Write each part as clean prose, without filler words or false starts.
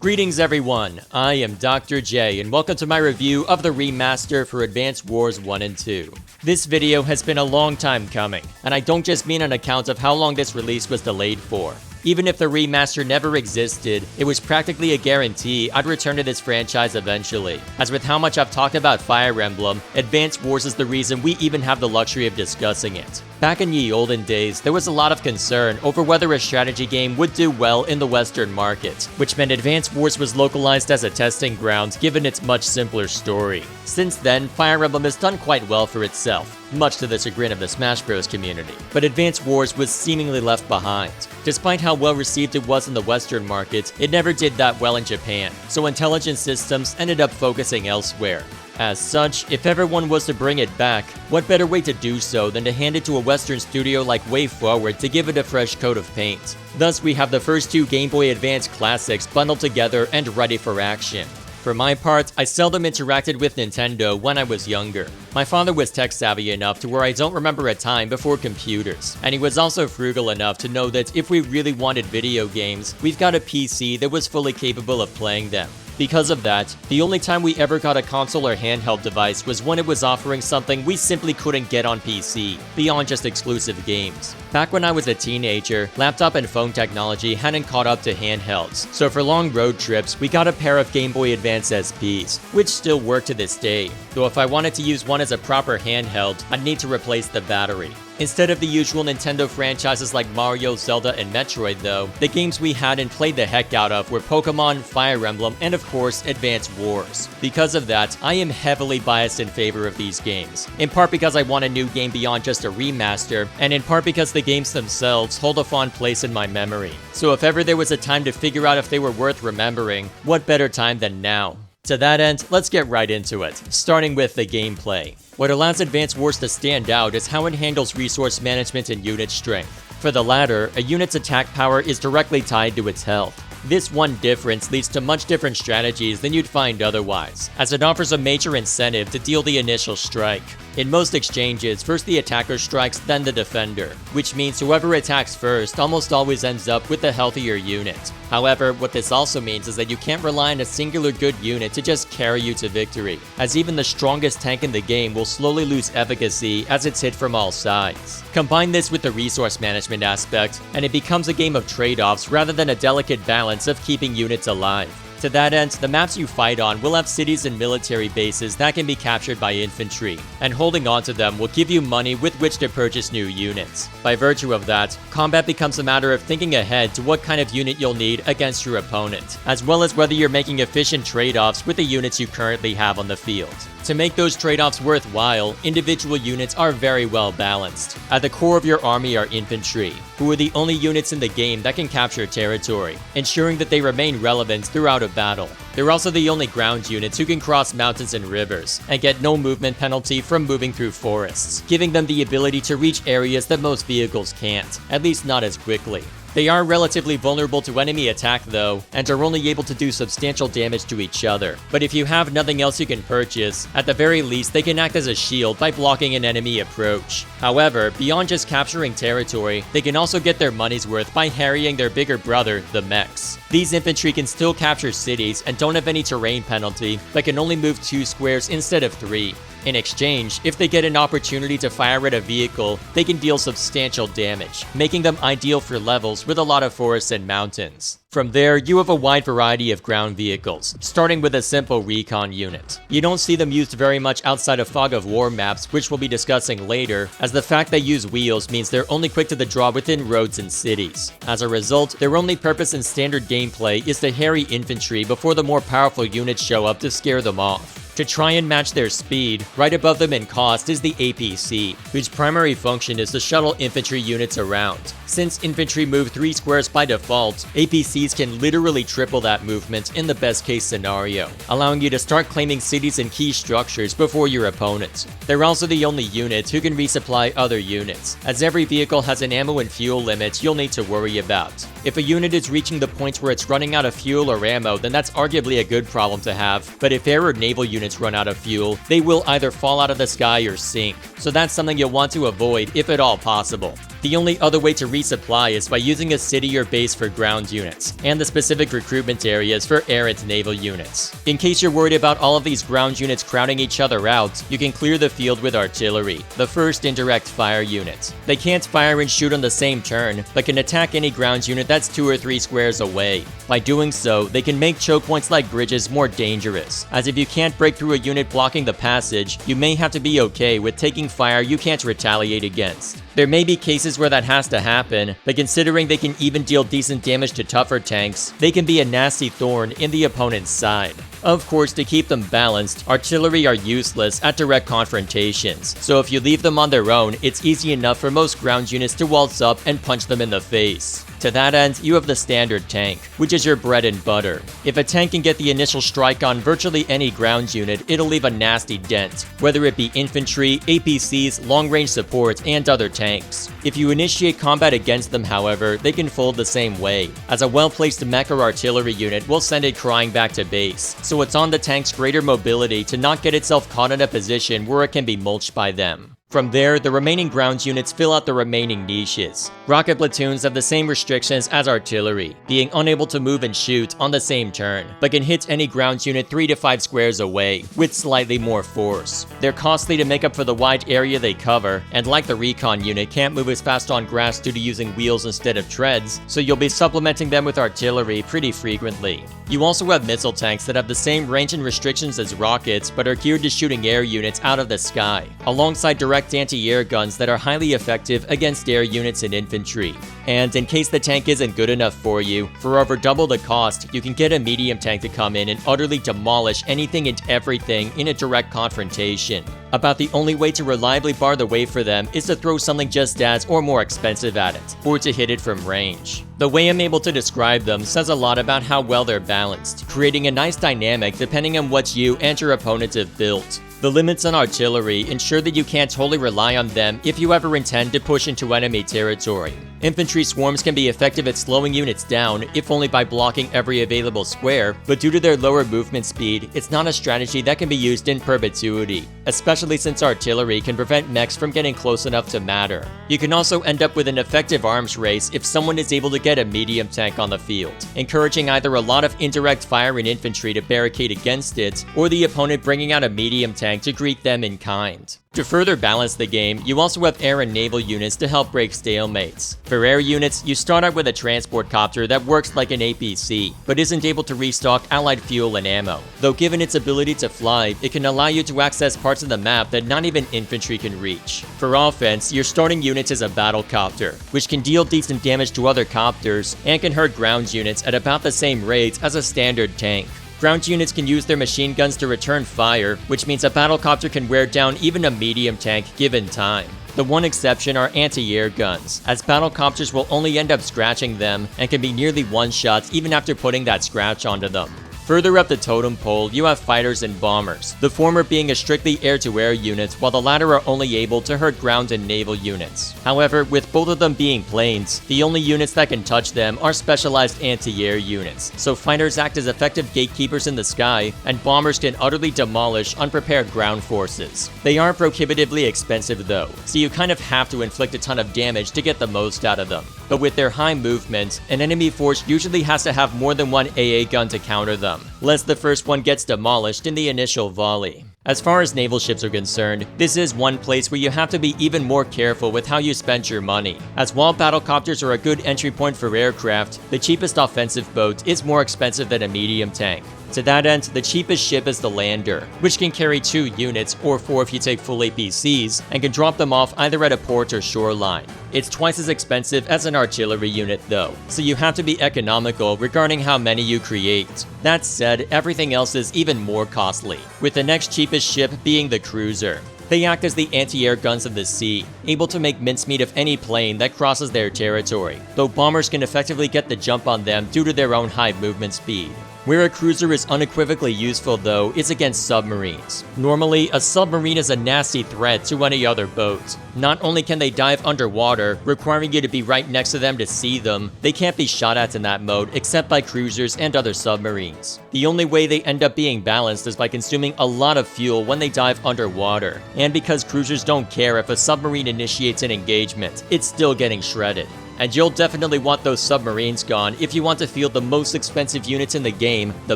Greetings everyone, I am Dr. J and welcome to my review of the remaster for Advance Wars 1 and 2. This video has been a long time coming, and I don't just mean on account of how long this release was delayed for. Even if the remaster never existed, it was practically a guarantee I'd return to this franchise eventually. As with how much I've talked about Fire Emblem, Advance Wars is the reason we even have the luxury of discussing it. Back in ye olden days, there was a lot of concern over whether a strategy game would do well in the Western market, which meant Advance Wars was localized as a testing ground given its much simpler story. Since then, Fire Emblem has done quite well for itself, much to the chagrin of the Smash Bros. Community. But Advance Wars was seemingly left behind. Despite how well received it was in the Western market, it never did that well in Japan, so Intelligent Systems ended up focusing elsewhere. As such, if everyone was to bring it back, what better way to do so than to hand it to a Western studio like WayForward to give it a fresh coat of paint. Thus, we have the first two Game Boy Advance classics bundled together and ready for action. For my part, I seldom interacted with Nintendo when I was younger. My father was tech-savvy enough to where I don't remember a time before computers, and he was also frugal enough to know that if we really wanted video games, we've got a PC that was fully capable of playing them. Because of that, the only time we ever got a console or handheld device was when it was offering something we simply couldn't get on PC, beyond just exclusive games. Back when I was a teenager, laptop and phone technology hadn't caught up to handhelds, so for long road trips, we got a pair of Game Boy Advance SPs, which still work to this day, though if I wanted to use one as a proper handheld, I'd need to replace the battery. Instead of the usual Nintendo franchises like Mario, Zelda, and Metroid though, the games we had and played the heck out of were Pokemon, Fire Emblem, and of course, Advance Wars. Because of that, I am heavily biased in favor of these games, in part because I want a new game beyond just a remaster, and in part because the games themselves hold a fond place in my memory. So if ever there was a time to figure out if they were worth remembering, what better time than now? To that end, let's get right into it, starting with the gameplay. What allows Advance Wars to stand out is how it handles resource management and unit strength. For the latter, a unit's attack power is directly tied to its health. This one difference leads to much different strategies than you'd find otherwise, as it offers a major incentive to deal the initial strike. In most exchanges, first the attacker strikes, then the defender, which means whoever attacks first almost always ends up with the healthier unit. However, what this also means is that you can't rely on a singular good unit to just carry you to victory, as even the strongest tank in the game will slowly lose efficacy as it's hit from all sides. Combine this with the resource management aspect, and it becomes a game of trade-offs rather than a delicate balance of keeping units alive. To that end, the maps you fight on will have cities and military bases that can be captured by infantry, and holding onto them will give you money with which to purchase new units. By virtue of that, combat becomes a matter of thinking ahead to what kind of unit you'll need against your opponent, as well as whether you're making efficient trade-offs with the units you currently have on the field. To make those trade-offs worthwhile, individual units are very well balanced. At the core of your army are infantry, who are the only units in the game that can capture territory, ensuring that they remain relevant throughout a battle. They're also the only ground units who can cross mountains and rivers, and get no movement penalty from moving through forests, giving them the ability to reach areas that most vehicles can't, at least not as quickly. They are relatively vulnerable to enemy attack though, and are only able to do substantial damage to each other. But if you have nothing else you can purchase, at the very least they can act as a shield by blocking an enemy approach. However, beyond just capturing territory, they can also get their money's worth by harrying their bigger brother, the mechs. These infantry can still capture cities and don't have any terrain penalty, but can only move 2 squares instead of 3. In exchange, if they get an opportunity to fire at a vehicle, they can deal substantial damage, making them ideal for levels with a lot of forests and mountains. From there, you have a wide variety of ground vehicles, starting with a simple recon unit. You don't see them used very much outside of Fog of War maps, which we'll be discussing later, as the fact they use wheels means they're only quick to the draw within roads and cities. As a result, their only purpose in standard gameplay is to harry infantry before the more powerful units show up to scare them off. To try and match their speed, right above them in cost is the APC, whose primary function is to shuttle infantry units around. Since infantry move 3 squares by default, APCs can literally triple that movement in the best case scenario, allowing you to start claiming cities and key structures before your opponent. They're also the only unit who can resupply other units, as every vehicle has an ammo and fuel limit you'll need to worry about. If a unit is reaching the point where it's running out of fuel or ammo, then that's arguably a good problem to have, but if air or naval units run out of fuel, they will either fall out of the sky or sink, so that's something you'll want to avoid if at all possible. The only other way to resupply is by using a city or base for ground units, and the specific recruitment areas for air and naval units. In case you're worried about all of these ground units crowding each other out, you can clear the field with artillery, the first indirect fire unit. They can't fire and shoot on the same turn, but can attack any ground unit that's 2 or 3 squares away. By doing so, they can make choke points like bridges more dangerous, as if you can't break through a unit blocking the passage, you may have to be okay with taking fire you can't retaliate against. There may be cases where that has to happen, but considering they can even deal decent damage to tougher tanks, they can be a nasty thorn in the opponent's side. Of course, to keep them balanced, artillery are useless at direct confrontations, so if you leave them on their own, it's easy enough for most ground units to waltz up and punch them in the face. To that end, you have the standard tank, which is your bread and butter. If a tank can get the initial strike on virtually any ground unit, it'll leave a nasty dent, whether it be infantry, APCs, long-range support, and other tanks. If you initiate combat against them, however, they can fold the same way, as a well-placed mech or artillery unit will send it crying back to base, so it's on the tank's greater mobility to not get itself caught in a position where it can be mulched by them. From there, the remaining ground units fill out the remaining niches. Rocket platoons have the same restrictions as artillery, being unable to move and shoot on the same turn, but can hit any ground unit 3 to 5 squares away, with slightly more force. They're costly to make up for the wide area they cover, and like the recon unit, can't move as fast on grass due to using wheels instead of treads, so you'll be supplementing them with artillery pretty frequently. You also have missile tanks that have the same range and restrictions as rockets, but are geared to shooting air units out of the sky, alongside direct anti-air guns that are highly effective against air units and infantry. And in case the tank isn't good enough for you, for over double the cost, you can get a medium tank to come in and utterly demolish anything and everything in a direct confrontation. About the only way to reliably bar the way for them is to throw something just as or more expensive at it, or to hit it from range. The way I'm able to describe them says a lot about how well they're balanced, creating a nice dynamic depending on what you and your opponents have built. The limits on artillery ensure that you can't totally rely on them if you ever intend to push into enemy territory. Infantry swarms can be effective at slowing units down, if only by blocking every available square, but due to their lower movement speed, it's not a strategy that can be used in perpetuity, especially since artillery can prevent mechs from getting close enough to matter. You can also end up with an effective arms race if someone is able to get a medium tank on the field, encouraging either a lot of indirect fire and infantry to barricade against it, or the opponent bringing out a medium tank to greet them in kind. To further balance the game, you also have air and naval units to help break stalemates. For air units, you start out with a transport copter that works like an APC, but isn't able to restock allied fuel and ammo. Though given its ability to fly, it can allow you to access parts of the map that not even infantry can reach. For offense, your starting unit is a battle copter, which can deal decent damage to other copters, and can hurt ground units at about the same rates as a standard tank. Ground units can use their machine guns to return fire, which means a battlecopter can wear down even a medium tank given time. The one exception are anti-air guns, as battlecopters will only end up scratching them and can be nearly one-shots even after putting that scratch onto them. Further up the totem pole, you have fighters and bombers, the former being a strictly air-to-air unit, while the latter are only able to hurt ground and naval units. However, with both of them being planes, the only units that can touch them are specialized anti-air units, so fighters act as effective gatekeepers in the sky, and bombers can utterly demolish unprepared ground forces. They aren't prohibitively expensive though, so you kind of have to inflict a ton of damage to get the most out of them. But with their high movement, an enemy force usually has to have more than one AA gun to counter them, lest the first one gets demolished in the initial volley. As far as naval ships are concerned, this is one place where you have to be even more careful with how you spend your money, as while battlecopters are a good entry point for aircraft, the cheapest offensive boat is more expensive than a medium tank. To that end, the cheapest ship is the Lander, which can carry 2 units, or 4 if you take full APCs, and can drop them off either at a port or shoreline. It's twice as expensive as an artillery unit though, so you have to be economical regarding how many you create. That said, everything else is even more costly, with the next cheapest ship being the cruiser. They act as the anti-air guns of the sea, able to make mincemeat of any plane that crosses their territory, though bombers can effectively get the jump on them due to their own high movement speed. Where a cruiser is unequivocally useful though is against submarines. Normally, a submarine is a nasty threat to any other boat. Not only can they dive underwater, requiring you to be right next to them to see them, they can't be shot at in that mode except by cruisers and other submarines. The only way they end up being balanced is by consuming a lot of fuel when they dive underwater, and because cruisers don't care if a submarine initiates an engagement, it's still getting shredded. And you'll definitely want those submarines gone if you want to field the most expensive units in the game, the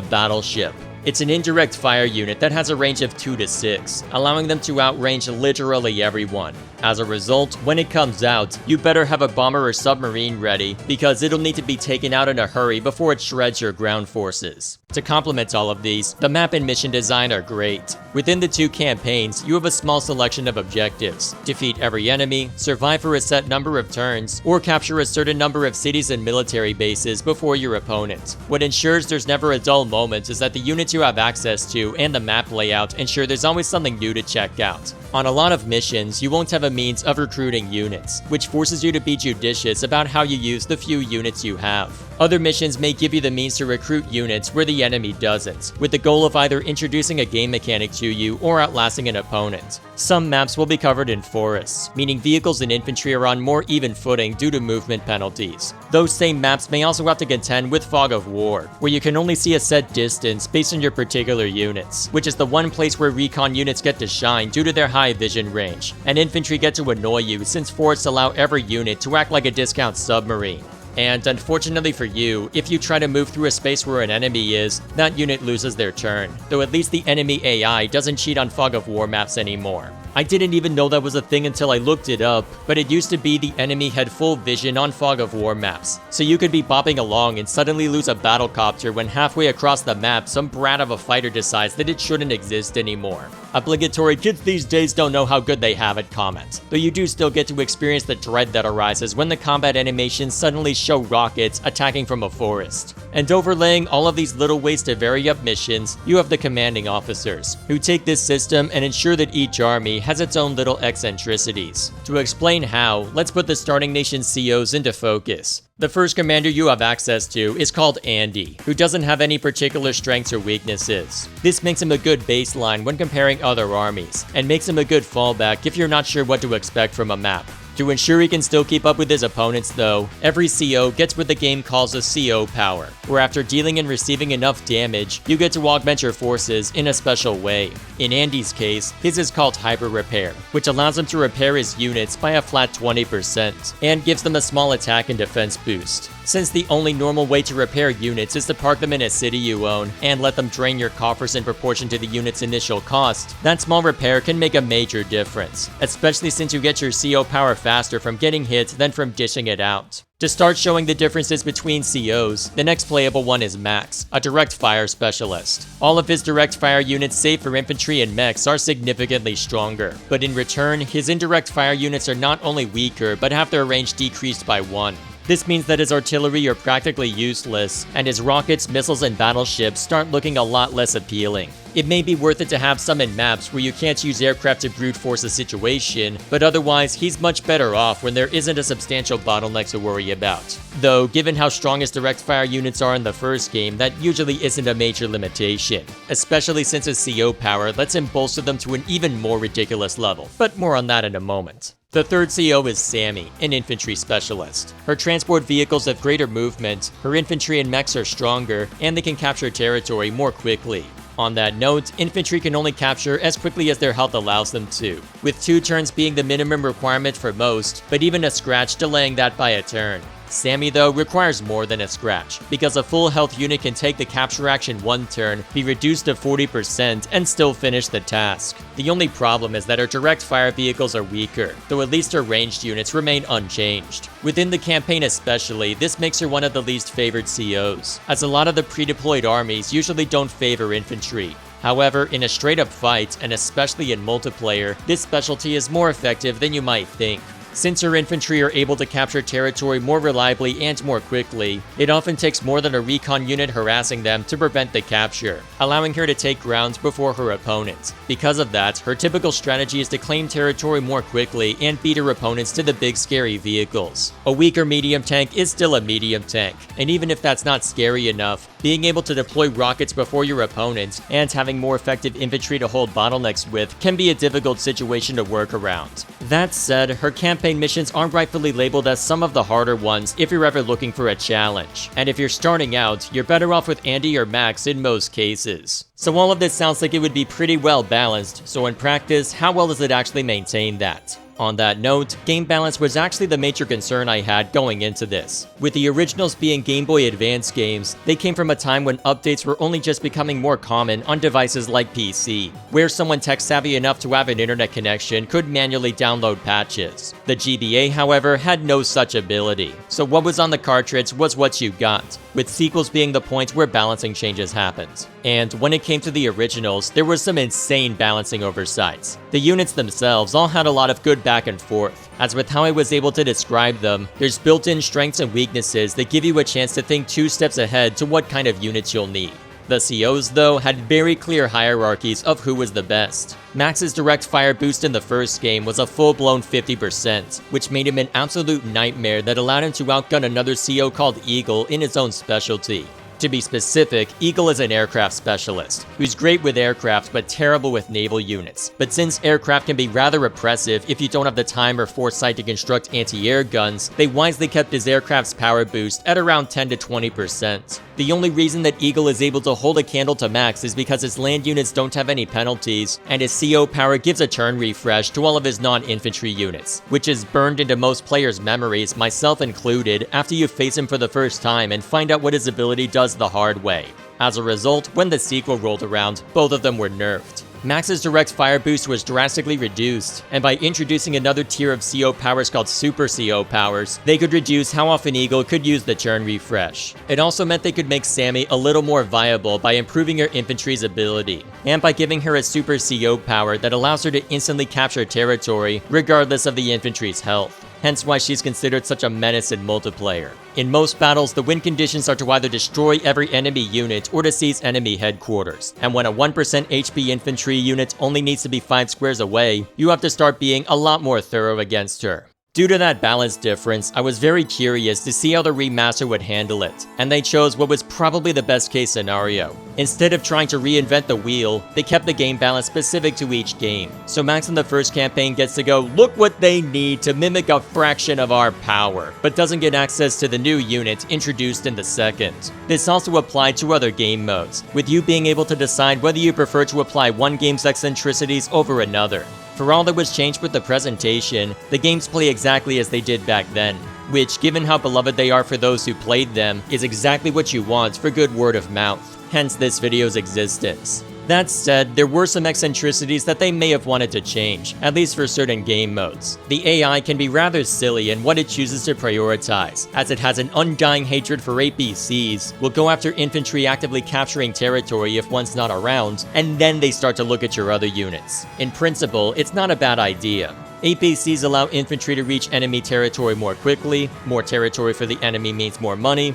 battleship. It's an indirect fire unit that has a range of 2 to 6, allowing them to outrange literally everyone. As a result, when it comes out, you better have a bomber or submarine ready, because it'll need to be taken out in a hurry before it shreds your ground forces. To complement all of these, the map and mission design are great. Within the 2 campaigns, you have a small selection of objectives: defeat every enemy, survive for a set number of turns, or capture a certain number of cities and military bases before your opponent. What ensures there's never a dull moment is that the units you have access to and the map layout ensure there's always something new to check out. On a lot of missions, you won't have a means of recruiting units, which forces you to be judicious about how you use the few units you have. Other missions may give you the means to recruit units where the enemy doesn't, with the goal of either introducing a game mechanic to you or outlasting an opponent. Some maps will be covered in forests, meaning vehicles and infantry are on more even footing due to movement penalties. Those same maps may also have to contend with Fog of War, where you can only see a set distance based on your particular units, which is the one place where recon units get to shine due to their high vision range, and infantry get to annoy you since forests allow every unit to act like a discount submarine. And unfortunately for you, if you try to move through a space where an enemy is, that unit loses their turn, though at least the enemy AI doesn't cheat on Fog of War maps anymore. I didn't even know that was a thing until I looked it up, but it used to be the enemy had full vision on Fog of War maps, so you could be bopping along and suddenly lose a battlecopter when halfway across the map some brat of a fighter decides that it shouldn't exist anymore. Obligatory "kids these days don't know how good they have it" comment, though you do still get to experience the dread that arises when the combat animations suddenly show rockets attacking from a forest. And overlaying all of these little ways to vary up missions, you have the commanding officers, who take this system and ensure that each army has its own little eccentricities. To explain how, let's put the starting nation's COs into focus. The first commander you have access to is called Andy, who doesn't have any particular strengths or weaknesses. This makes him a good baseline when comparing other armies, and makes him a good fallback if you're not sure what to expect from a map. To ensure he can still keep up with his opponents though, every CO gets what the game calls a CO power, where after dealing and receiving enough damage, you get to augment your forces in a special way. In Andy's case, his is called Hyper Repair, which allows him to repair his units by a flat 20%, and gives them a small attack and defense boost. Since the only normal way to repair units is to park them in a city you own, and let them drain your coffers in proportion to the unit's initial cost, that small repair can make a major difference, especially since you get your CO power faster from getting hit than from dishing it out. To start showing the differences between COs, the next playable one is Max, a direct fire specialist. All of his direct fire units save for infantry and mechs are significantly stronger, but in return, his indirect fire units are not only weaker, but have their range decreased by 1. This means that his artillery are practically useless, and his rockets, missiles, and battleships start looking a lot less appealing. It may be worth it to have some in maps where you can't use aircraft to brute force a situation, but otherwise he's much better off when there isn't a substantial bottleneck to worry about. Though, given how strong his direct fire units are in the first game, that usually isn't a major limitation, especially since his CO power lets him bolster them to an even more ridiculous level, but more on that in a moment. The third CO is Sammy, an infantry specialist. Her transport vehicles have greater movement, her infantry and mechs are stronger, and they can capture territory more quickly. On that note, infantry can only capture as quickly as their health allows them to, with 2 turns being the minimum requirement for most, but even a scratch delaying that by a turn. Sammy though requires more than a scratch, because a full health unit can take the capture action 1 turn, be reduced to 40%, and still finish the task. The only problem is that her direct fire vehicles are weaker, though at least her ranged units remain unchanged. Within the campaign especially, this makes her one of the least favored COs, as a lot of the pre-deployed armies usually don't favor infantry. However, in a straight-up fight, and especially in multiplayer, this specialty is more effective than you might think. Since her infantry are able to capture territory more reliably and more quickly, it often takes more than a recon unit harassing them to prevent the capture, allowing her to take ground before her opponents. Because of that, her typical strategy is to claim territory more quickly and beat her opponents to the big scary vehicles. A weaker medium tank is still a medium tank, and even if that's not scary enough, being able to deploy rockets before your opponent and having more effective infantry to hold bottlenecks with can be a difficult situation to work around. That said, her campaign missions are rightfully labeled as some of the harder ones if you're ever looking for a challenge. And if you're starting out, you're better off with Andy or Max in most cases. So all of this sounds like it would be pretty well balanced, so in practice, how well does it actually maintain that? On that note, game balance was actually the major concern I had going into this. With the originals being Game Boy Advance games, they came from a time when updates were only just becoming more common on devices like PC, where someone tech-savvy enough to have an internet connection could manually download patches. The GBA, however, had no such ability, so what was on the cartridge was what you got, with sequels being the point where balancing changes happened. And when it came to the originals, there was some insane balancing oversights. The units themselves all had a lot of good back and forth. As with how I was able to describe them, there's built-in strengths and weaknesses that give you a chance to think 2 steps ahead to what kind of units you'll need. The COs, though, had very clear hierarchies of who was the best. Max's direct fire boost in the first game was a full-blown 50%, which made him an absolute nightmare that allowed him to outgun another CO called Eagle in his own specialty. To be specific, Eagle is an aircraft specialist, who's great with aircraft but terrible with naval units. But since aircraft can be rather oppressive if you don't have the time or foresight to construct anti-air guns, they wisely kept his aircraft's power boost at around 10 to 20%. The only reason that Eagle is able to hold a candle to max is because his land units don't have any penalties, and his CO power gives a turn refresh to all of his non-infantry units, which is burned into most players' memories, myself included, after you face him for the first time and find out what his ability does the hard way. As a result, when the sequel rolled around, both of them were nerfed. Max's direct fire boost was drastically reduced, and by introducing another tier of CO powers called Super CO powers, they could reduce how often Eagle could use the turn refresh. It also meant they could make Sammy a little more viable by improving her infantry's ability, and by giving her a Super CO power that allows her to instantly capture territory regardless of the infantry's health. Hence why she's considered such a menace in multiplayer. In most battles, the win conditions are to either destroy every enemy unit or to seize enemy headquarters, and when a 1% HP infantry unit only needs to be 5 squares away, you have to start being a lot more thorough against her. Due to that balance difference, I was very curious to see how the remaster would handle it, and they chose what was probably the best case scenario. Instead of trying to reinvent the wheel, they kept the game balance specific to each game. So Max in the first campaign gets to go, look what they need to mimic a fraction of our power, but doesn't get access to the new unit introduced in the second. This also applied to other game modes, with you being able to decide whether you prefer to apply one game's eccentricities over another. For all that was changed with the presentation, the games play exactly as they did back then, which, given how beloved they are for those who played them, is exactly what you want for good word of mouth, hence this video's existence. That said, there were some eccentricities that they may have wanted to change, at least for certain game modes. The AI can be rather silly in what it chooses to prioritize, as it has an undying hatred for APCs, will go after infantry actively capturing territory if one's not around, and then they start to look at your other units. In principle, it's not a bad idea. APCs allow infantry to reach enemy territory more quickly, more territory for the enemy means more money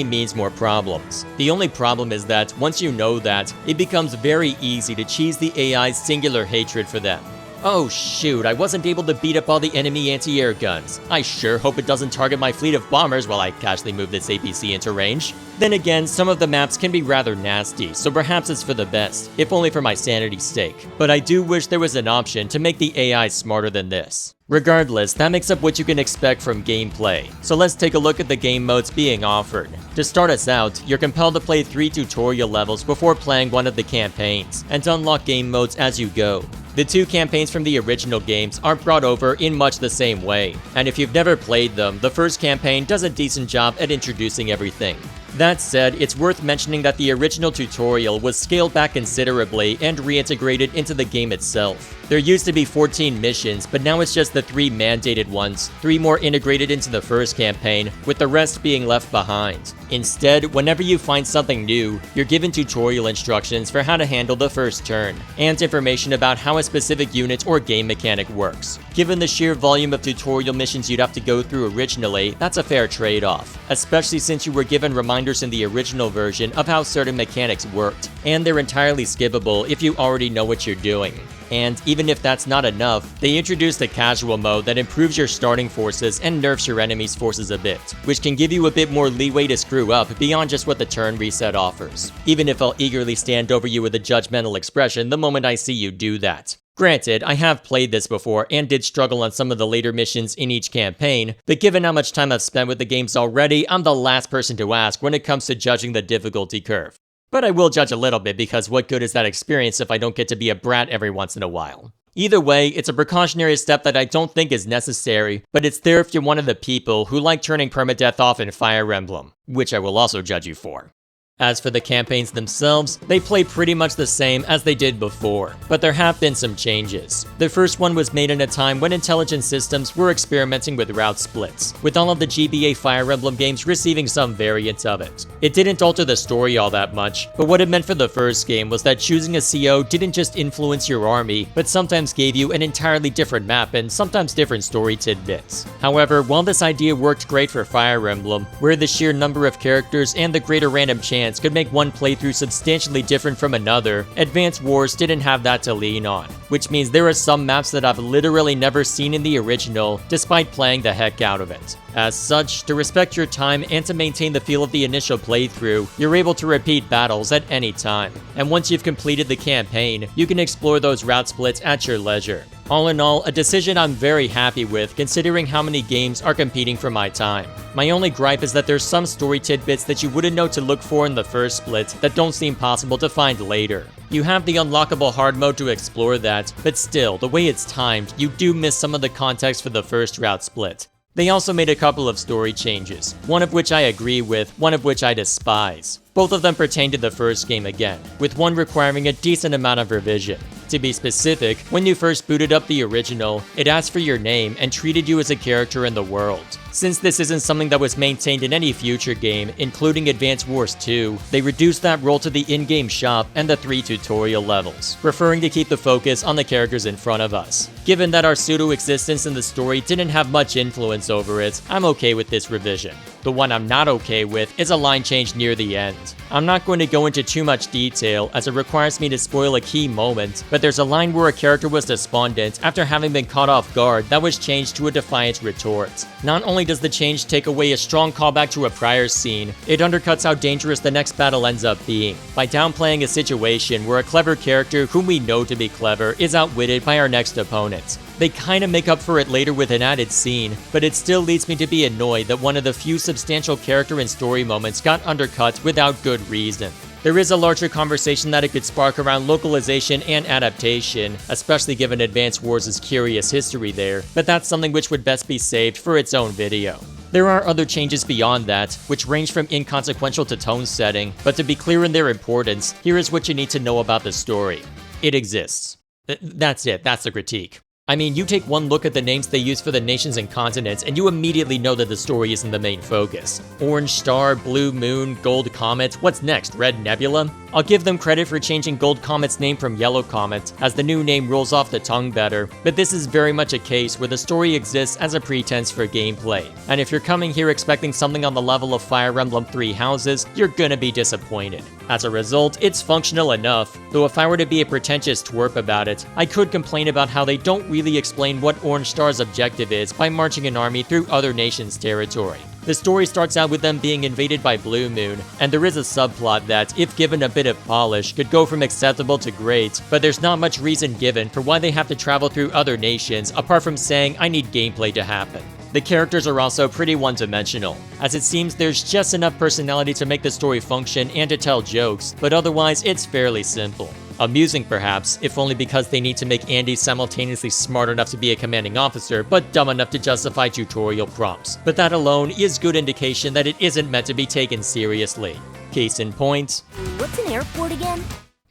means more problems. The only problem is that, once you know that, it becomes very easy to cheese the AI's singular hatred for them. Oh shoot, I wasn't able to beat up all the enemy anti-air guns. I sure hope it doesn't target my fleet of bombers while I casually move this APC into range. Then again, some of the maps can be rather nasty, so perhaps it's for the best, if only for my sanity's sake. But I do wish there was an option to make the AI smarter than this. Regardless, that makes up what you can expect from gameplay, so let's take a look at the game modes being offered. To start us out, you're compelled to play 3 tutorial levels before playing one of the campaigns, and to unlock game modes as you go. The 2 campaigns from the original games are brought over in much the same way, and if you've never played them, the first campaign does a decent job at introducing everything. That said, it's worth mentioning that the original tutorial was scaled back considerably and reintegrated into the game itself. There used to be 14 missions, but now it's just the 3 mandated ones, 3 more integrated into the first campaign, with the rest being left behind. Instead, whenever you find something new, you're given tutorial instructions for how to handle the first turn, and information about how a specific unit or game mechanic works. Given the sheer volume of tutorial missions you'd have to go through originally, that's a fair trade-off, especially since you were given reminders in the original version of how certain mechanics worked, and they're entirely skippable if you already know what you're doing. And even if that's not enough, they introduced a casual mode that improves your starting forces and nerfs your enemy's forces a bit, which can give you a bit more leeway to screw up beyond just what the turn reset offers, even if I'll eagerly stand over you with a judgmental expression the moment I see you do that. Granted, I have played this before and did struggle on some of the later missions in each campaign, but given how much time I've spent with the games already, I'm the last person to ask when it comes to judging the difficulty curve. But I will judge a little bit because what good is that experience if I don't get to be a brat every once in a while? Either way, it's a precautionary step that I don't think is necessary, but it's there if you're one of the people who like turning permadeath off in Fire Emblem, which I will also judge you for. As for the campaigns themselves, they play pretty much the same as they did before, but there have been some changes. The first one was made in a time when intelligent systems were experimenting with route splits, with all of the GBA Fire Emblem games receiving some variant of it. It didn't alter the story all that much, but what it meant for the first game was that choosing a CO didn't just influence your army, but sometimes gave you an entirely different map and sometimes different story tidbits. However, while this idea worked great for Fire Emblem, where the sheer number of characters and the greater random chance could make one playthrough substantially different from another, Advance Wars didn't have that to lean on, which means there are some maps that I've literally never seen in the original, despite playing the heck out of it. As such, to respect your time and to maintain the feel of the initial playthrough, you're able to repeat battles at any time, and once you've completed the campaign, you can explore those route splits at your leisure. All in all, a decision I'm very happy with considering how many games are competing for my time. My only gripe is that there's some story tidbits that you wouldn't know to look for in the first split that don't seem possible to find later. You have the unlockable hard mode to explore that, but still, the way it's timed, you do miss some of the context for the first route split. They also made a couple of story changes, one of which I agree with, one of which I despise. Both of them pertain to the first game again, with one requiring a decent amount of revision. To be specific, when you first booted up the original, it asked for your name and treated you as a character in the world. Since this isn't something that was maintained in any future game, including Advance Wars 2, they reduced that role to the in-game shop and the 3 tutorial levels, preferring to keep the focus on the characters in front of us. Given that our pseudo-existence in the story didn't have much influence over it, I'm okay with this revision. The one I'm not okay with is a line change near the end. I'm not going to go into too much detail as it requires me to spoil a key moment, but there's a line where a character was despondent after having been caught off guard that was changed to a defiant retort. Not only does the change take away a strong callback to a prior scene, it undercuts how dangerous the next battle ends up being, by downplaying a situation where a clever character whom we know to be clever is outwitted by our next opponent. They kinda make up for it later with an added scene, but it still leads me to be annoyed that one of the few substantial character and story moments got undercut without good reason. There is a larger conversation that it could spark around localization and adaptation, especially given Advance Wars' curious history there, but that's something which would best be saved for its own video. There are other changes beyond that, which range from inconsequential to tone setting, but to be clear in their importance, here is what you need to know about the story. It exists. That's it, that's the critique. I mean, you take one look at the names they use for the nations and continents, and you immediately know that the story isn't the main focus. Orange Star, Blue Moon, Gold Comet, what's next, Red Nebula? I'll give them credit for changing Gold Comet's name from Yellow Comet, as the new name rolls off the tongue better, but this is very much a case where the story exists as a pretense for gameplay. And if you're coming here expecting something on the level of Fire Emblem 3 Houses, you're gonna be disappointed. As a result, it's functional enough, though if I were to be a pretentious twerp about it, I could complain about how they don't really explain what Orange Star's objective is by marching an army through other nations' territory. The story starts out with them being invaded by Blue Moon, and there is a subplot that, if given a bit of polish, could go from acceptable to great, but there's not much reason given for why they have to travel through other nations apart from saying, I need gameplay to happen. The characters are also pretty one-dimensional, as it seems there's just enough personality to make the story function and to tell jokes, but otherwise it's fairly simple. Amusing perhaps, if only because they need to make Andy simultaneously smart enough to be a commanding officer, but dumb enough to justify tutorial prompts. But that alone is good indication that it isn't meant to be taken seriously. Case in point, What's an airport again?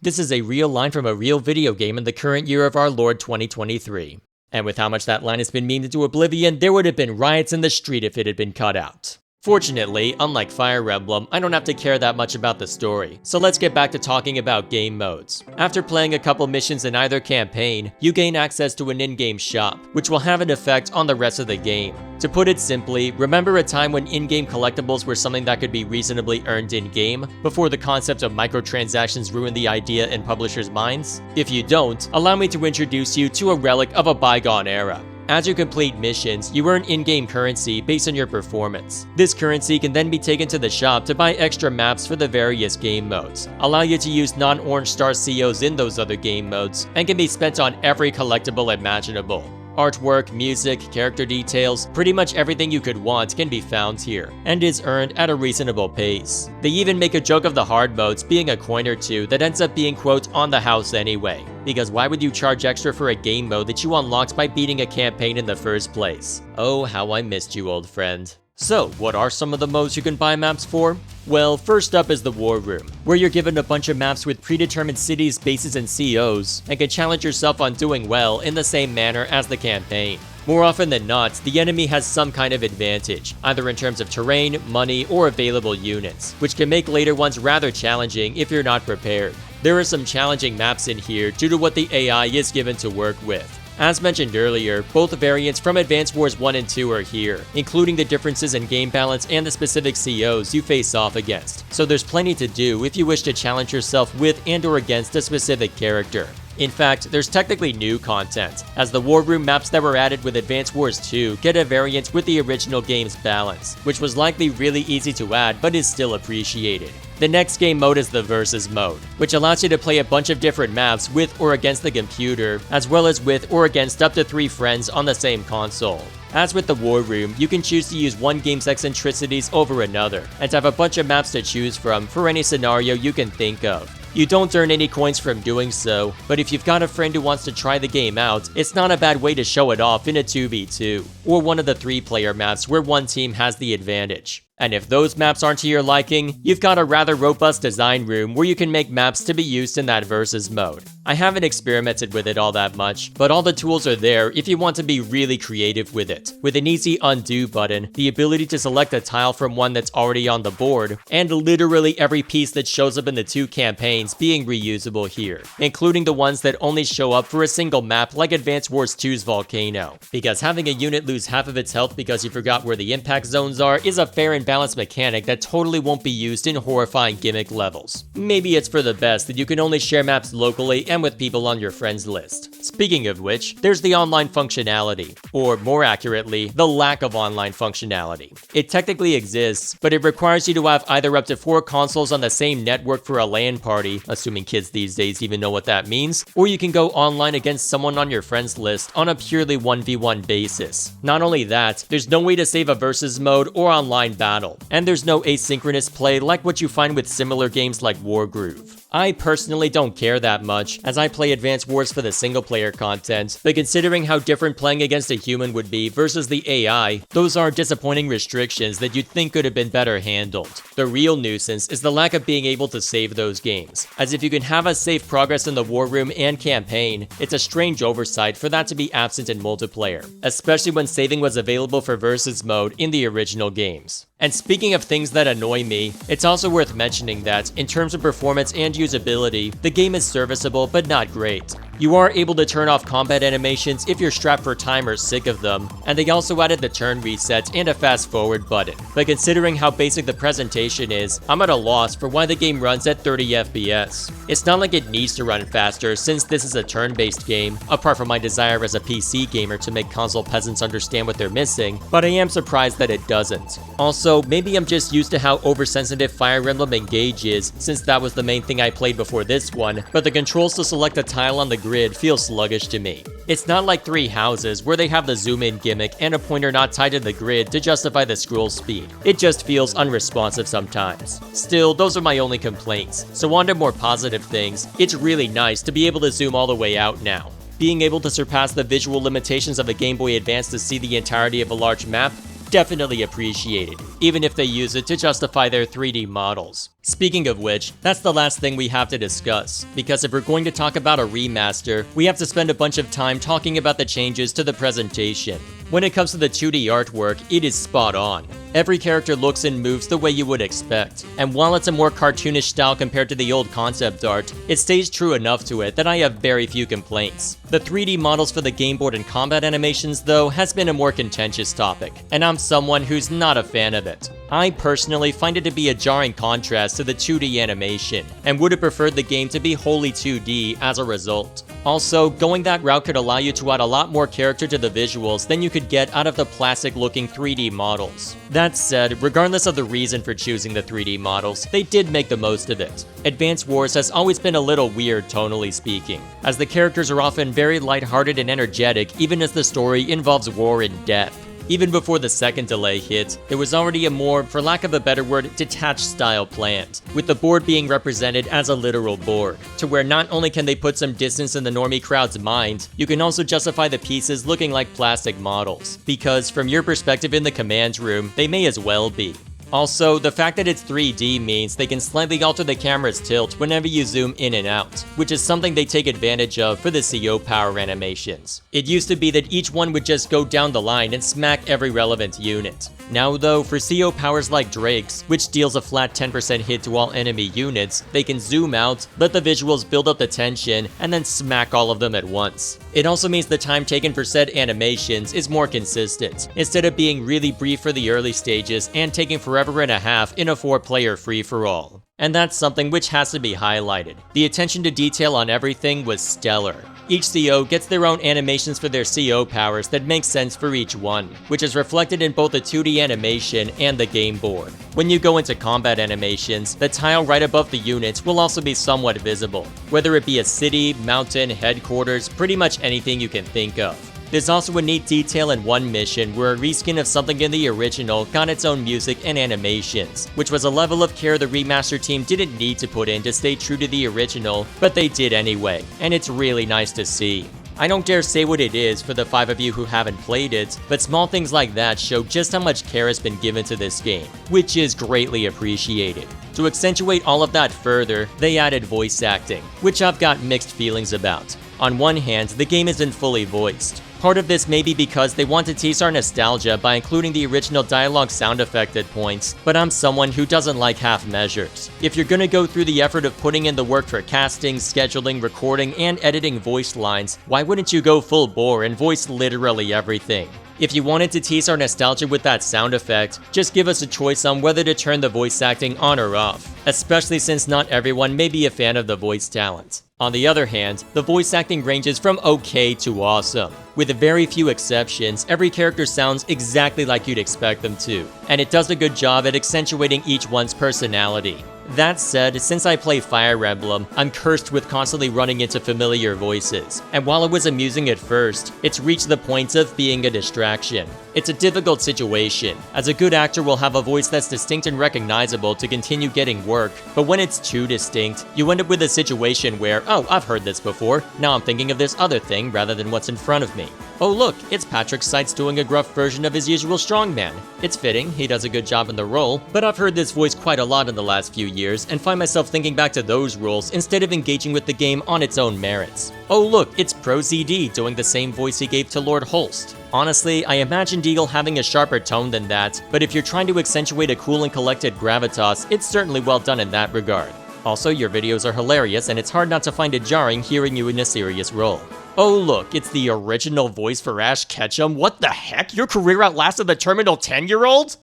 this is a real line from a real video game in the current year of our Lord 2023. And with how much that line has been memed into oblivion, there would have been riots in the street if it had been cut out. Fortunately, unlike Fire Emblem, I don't have to care that much about the story, so let's get back to talking about game modes. After playing a couple missions in either campaign, you gain access to an in-game shop, which will have an effect on the rest of the game. To put it simply, remember a time when in-game collectibles were something that could be reasonably earned in-game, before the concept of microtransactions ruined the idea in publishers' minds? If you don't, allow me to introduce you to a relic of a bygone era. As you complete missions, you earn in-game currency based on your performance. This currency can then be taken to the shop to buy extra maps for the various game modes, allow you to use non-orange star COs in those other game modes, and can be spent on every collectible imaginable. Artwork, music, character details, pretty much everything you could want can be found here, and is earned at a reasonable pace. They even make a joke of the hard modes being a coin or two that ends up being quote on the house anyway, because why would you charge extra for a game mode that you unlocked by beating a campaign in the first place? Oh, how I missed you, old friend. So, what are some of the modes you can buy maps for? Well, first up is the War Room, where you're given a bunch of maps with predetermined cities, bases, and COs, and can challenge yourself on doing well in the same manner as the campaign. More often than not, the enemy has some kind of advantage, either in terms of terrain, money, or available units, which can make later ones rather challenging if you're not prepared. There are some challenging maps in here due to what the AI is given to work with. As mentioned earlier, both variants from Advance Wars 1 and 2 are here, including the differences in game balance and the specific COs you face off against, so there's plenty to do if you wish to challenge yourself with and or against a specific character. In fact, there's technically new content, as the War Room maps that were added with Advance Wars 2 get a variant with the original game's balance, which was likely really easy to add but is still appreciated. The next game mode is the Versus mode, which allows you to play a bunch of different maps with or against the computer, as well as with or against up to 3 friends on the same console. As with the War Room, you can choose to use one game's eccentricities over another, and have a bunch of maps to choose from for any scenario you can think of. You don't earn any coins from doing so, but if you've got a friend who wants to try the game out, it's not a bad way to show it off in a 2v2, or one of the 3-player maps where one team has the advantage. And if those maps aren't to your liking, you've got a rather robust design room where you can make maps to be used in that Versus mode. I haven't experimented with it all that much, but all the tools are there if you want to be really creative with it, with an easy undo button, the ability to select a tile from one that's already on the board, and literally every piece that shows up in the 2 campaigns being reusable here, including the ones that only show up for a single map like Advance Wars 2's Volcano, because having a unit lose half of its health because you forgot where the impact zones are is a fair and balanced mechanic that totally won't be used in horrifying gimmick levels. Maybe it's for the best that you can only share maps locally and with people on your friends list. Speaking of which, there's the online functionality, or more accurately, the lack of online functionality. It technically exists, but it requires you to have either up to 4 consoles on the same network for a LAN party, assuming kids these days even know what that means, or you can go online against someone on your friends list on a purely 1v1 basis. Not only that, there's no way to save a Versus mode or online battle, and there's no asynchronous play like what you find with similar games like Wargroove. I personally don't care that much, as I play Advance Wars for the single-player content, but considering how different playing against a human would be versus the AI, those are disappointing restrictions that you'd think could have been better handled. The real nuisance is the lack of being able to save those games, as if you can have us save progress in the War Room and campaign, it's a strange oversight for that to be absent in multiplayer, especially when saving was available for Versus mode in the original games. And speaking of things that annoy me, it's also worth mentioning that, in terms of performance and usability, the game is serviceable but not great. You are able to turn off combat animations if you're strapped for time or sick of them, and they also added the turn reset and a fast forward button. But considering how basic the presentation is, I'm at a loss for why the game runs at 30 FPS. It's not like it needs to run faster since this is a turn-based game, apart from my desire as a PC gamer to make console peasants understand what they're missing, but I am surprised that it doesn't. Also, maybe I'm just used to how oversensitive Fire Emblem Engage is, since that was the main thing I played before this one, but the controls to select a tile on the grid feel sluggish to me. It's not like Three Houses, where they have the zoom-in gimmick and a pointer not tied to the grid to justify the scroll speed. It just feels unresponsive sometimes. Still, those are my only complaints, so on to more positive things. It's really nice to be able to zoom all the way out now. Being able to surpass the visual limitations of a Game Boy Advance to see the entirety of a large map, definitely appreciated, even if they use it to justify their 3D models. Speaking of which, that's the last thing we have to discuss, because if we're going to talk about a remaster, we have to spend a bunch of time talking about the changes to the presentation. When it comes to the 2D artwork, it is spot on. Every character looks and moves the way you would expect, and while it's a more cartoonish style compared to the old concept art, it stays true enough to it that I have very few complaints. The 3D models for the game board and combat animations, though, has been a more contentious topic, and I'm someone who's not a fan of it. I personally find it to be a jarring contrast to the 2D animation, and would have preferred the game to be wholly 2D as a result. Also, going that route could allow you to add a lot more character to the visuals than you could get out of the plastic-looking 3D models. That said, regardless of the reason for choosing the 3D models, they did make the most of it. Advance Wars has always been a little weird tonally speaking, as the characters are often very lighthearted and energetic even as the story involves war and death. Even before the second delay hit, there was already a more, for lack of a better word, detached style planned, with the board being represented as a literal board, to where not only can they put some distance in the normie crowd's mind, you can also justify the pieces looking like plastic models, because from your perspective in the command room, they may as well be. Also, the fact that it's 3D means they can slightly alter the camera's tilt whenever you zoom in and out, which is something they take advantage of for the CO power animations. It used to be that each one would just go down the line and smack every relevant unit. Now though, for CO powers like Drake's, which deals a flat 10% hit to all enemy units, they can zoom out, let the visuals build up the tension, and then smack all of them at once. It also means the time taken for said animations is more consistent, instead of being really brief for the early stages and taking forever and a half in a 4-player free-for-all. And that's something which has to be highlighted. The attention to detail on everything was stellar. Each CO gets their own animations for their CO powers that make sense for each one, which is reflected in both the 2D animation and the game board. When you go into combat animations, the tile right above the units will also be somewhat visible, whether it be a city, mountain, headquarters, pretty much anything you can think of. There's also a neat detail in one mission where a reskin of something in the original got its own music and animations, which was a level of care the remaster team didn't need to put in to stay true to the original, but they did anyway, and it's really nice to see. I don't dare say what it is for the 5 of you who haven't played it, but small things like that show just how much care has been given to this game, which is greatly appreciated. To accentuate all of that further, they added voice acting, which I've got mixed feelings about. On one hand, the game isn't fully voiced. Part of this may be because they want to tease our nostalgia by including the original dialogue sound effect at points, but I'm someone who doesn't like half measures. If you're gonna go through the effort of putting in the work for casting, scheduling, recording, and editing voice lines, why wouldn't you go full bore and voice literally everything? If you wanted to tease our nostalgia with that sound effect, just give us a choice on whether to turn the voice acting on or off, especially since not everyone may be a fan of the voice talent. On the other hand, the voice acting ranges from okay to awesome. With very few exceptions, every character sounds exactly like you'd expect them to, and it does a good job at accentuating each one's personality. That said, since I play Fire Emblem, I'm cursed with constantly running into familiar voices, and while it was amusing at first, it's reached the point of being a distraction. It's a difficult situation, as a good actor will have a voice that's distinct and recognizable to continue getting work, but when it's too distinct, you end up with a situation where, oh, I've heard this before, now I'm thinking of this other thing rather than what's in front of me. Oh look, it's Patrick Seitz doing a gruff version of his usual strongman. It's fitting, he does a good job in the role, but I've heard this voice quite a lot in the last few years and find myself thinking back to those roles instead of engaging with the game on its own merits. Oh look, it's Pro ZD doing the same voice he gave to Lord Holst. Honestly, I imagined Eagle having a sharper tone than that, but if you're trying to accentuate a cool and collected gravitas, it's certainly well done in that regard. Also, your videos are hilarious and it's hard not to find it jarring hearing you in a serious role. Oh look, it's the original voice for Ash Ketchum. What the heck? Your career outlasted the terminal 10-year-old?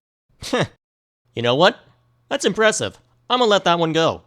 You know what? That's impressive. I'm gonna let that one go.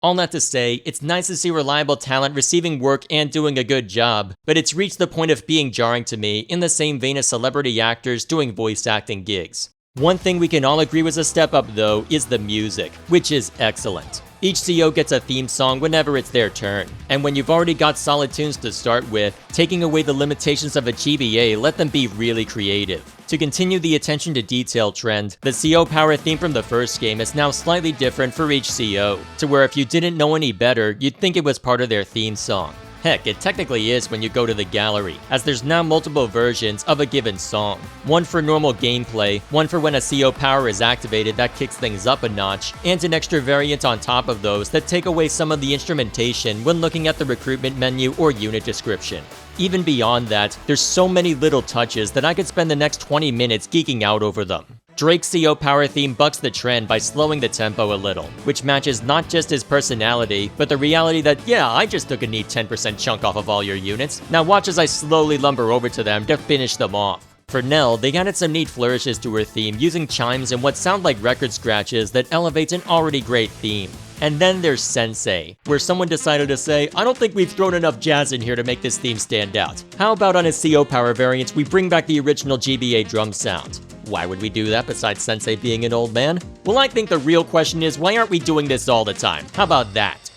All that to say, it's nice to see reliable talent receiving work and doing a good job, but it's reached the point of being jarring to me in the same vein as celebrity actors doing voice acting gigs. One thing we can all agree was a step up though is the music, which is excellent. Each CO gets a theme song whenever it's their turn, and when you've already got solid tunes to start with, taking away the limitations of a GBA let them be really creative. To continue the attention to detail trend, the CO power theme from the first game is now slightly different for each CO, to where if you didn't know any better, you'd think it was part of their theme song. Heck, it technically is when you go to the gallery, as there's now multiple versions of a given song. One for normal gameplay, one for when a CO power is activated that kicks things up a notch, and an extra variant on top of those that take away some of the instrumentation when looking at the recruitment menu or unit description. Even beyond that, there's so many little touches that I could spend the next 20 minutes geeking out over them. Drake's CO power theme bucks the trend by slowing the tempo a little, which matches not just his personality, but the reality that, yeah, I just took a neat 10% chunk off of all your units. Now watch as I slowly lumber over to them to finish them off. For Nell, they added some neat flourishes to her theme using chimes and what sound like record scratches that elevates an already great theme. And then there's Sensei, where someone decided to say, I don't think we've thrown enough jazz in here to make this theme stand out. How about on his CO power variant, we bring back the original GBA drum sound? Why would we do that besides Sensei being an old man? Well, I think the real question is, why aren't we doing this all the time? How about that?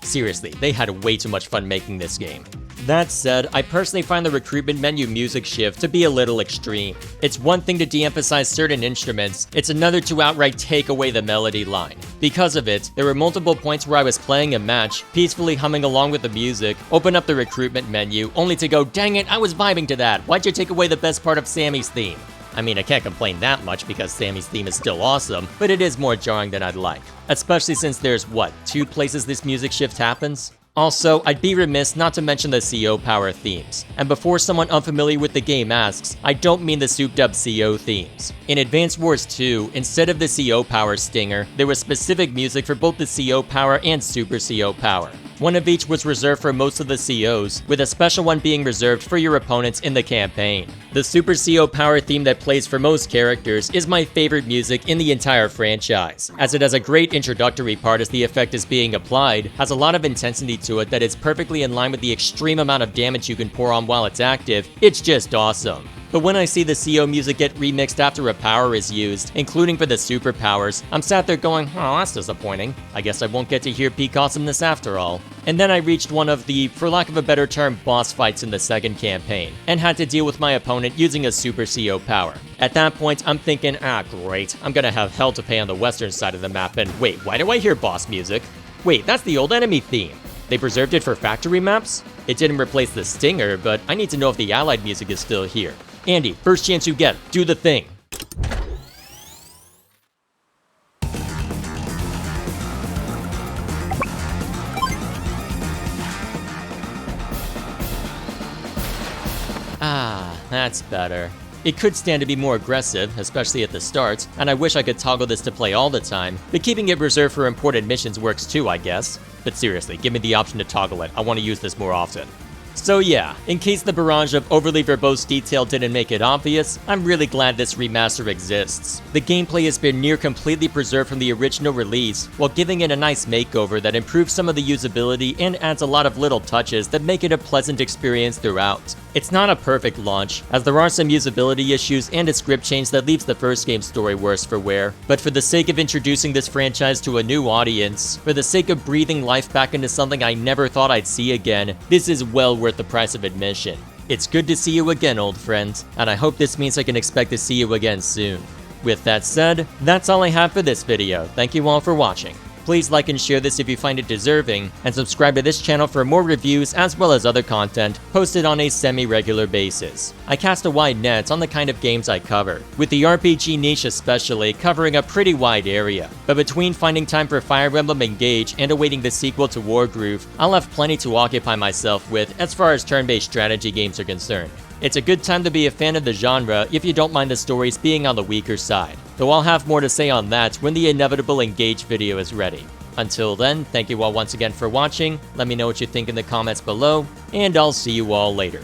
Seriously, they had way too much fun making this game. That said, I personally find the recruitment menu music shift to be a little extreme. It's one thing to de-emphasize certain instruments, it's another to outright take away the melody line. Because of it, there were multiple points where I was playing a match, peacefully humming along with the music, open up the recruitment menu, only to go, dang it, I was vibing to that, why'd you take away the best part of Sammy's theme? I mean, I can't complain that much because Sammy's theme is still awesome, but it is more jarring than I'd like. Especially since there's, what, 2 places this music shift happens? Also, I'd be remiss not to mention the CO power themes. And before someone unfamiliar with the game asks, I don't mean the souped-up CO themes. In Advance Wars 2, instead of the CO power stinger, there was specific music for both the CO power and Super CO power. One of each was reserved for most of the COs, with a special one being reserved for your opponents in the campaign. The Super CO power theme that plays for most characters is my favorite music in the entire franchise, as it has a great introductory part as the effect is being applied, has a lot of intensity to it that is perfectly in line with the extreme amount of damage you can pour on while it's active. It's just awesome. But when I see the CO music get remixed after a power is used, including for the superpowers, I'm sat there going, oh, that's disappointing. I guess I won't get to hear peak awesomeness after all. And then I reached one of the, for lack of a better term, boss fights in the second campaign, and had to deal with my opponent using a Super CO power. At that point, I'm thinking, great, I'm gonna have hell to pay on the western side of the map, and wait, why do I hear boss music? Wait, that's the old enemy theme. They preserved it for factory maps? It didn't replace the stinger, but I need to know if the allied music is still here. Andy, first chance you get, do the thing. That's better. It could stand to be more aggressive, especially at the start, and I wish I could toggle this to play all the time, but keeping it reserved for important missions works too, I guess. But seriously, give me the option to toggle it, I want to use this more often. So yeah, in case the barrage of overly verbose detail didn't make it obvious, I'm really glad this remaster exists. The gameplay has been near completely preserved from the original release, while giving it a nice makeover that improves some of the usability and adds a lot of little touches that make it a pleasant experience throughout. It's not a perfect launch, as there are some usability issues and a script change that leaves the first game's story worse for wear, but for the sake of introducing this franchise to a new audience, for the sake of breathing life back into something I never thought I'd see again, this is well worth the price of admission. It's good to see you again, old friend, and I hope this means I can expect to see you again soon. With that said, that's all I have for this video. Thank you all for watching. Please like and share this if you find it deserving, and subscribe to this channel for more reviews as well as other content posted on a semi-regular basis. I cast a wide net on the kind of games I cover, with the RPG niche especially covering a pretty wide area. But between finding time for Fire Emblem Engage and awaiting the sequel to Wargroove, I'll have plenty to occupy myself with as far as turn-based strategy games are concerned. It's a good time to be a fan of the genre if you don't mind the stories being on the weaker side, though I'll have more to say on that when the inevitable Engage video is ready. Until then, thank you all once again for watching, let me know what you think in the comments below, and I'll see you all later.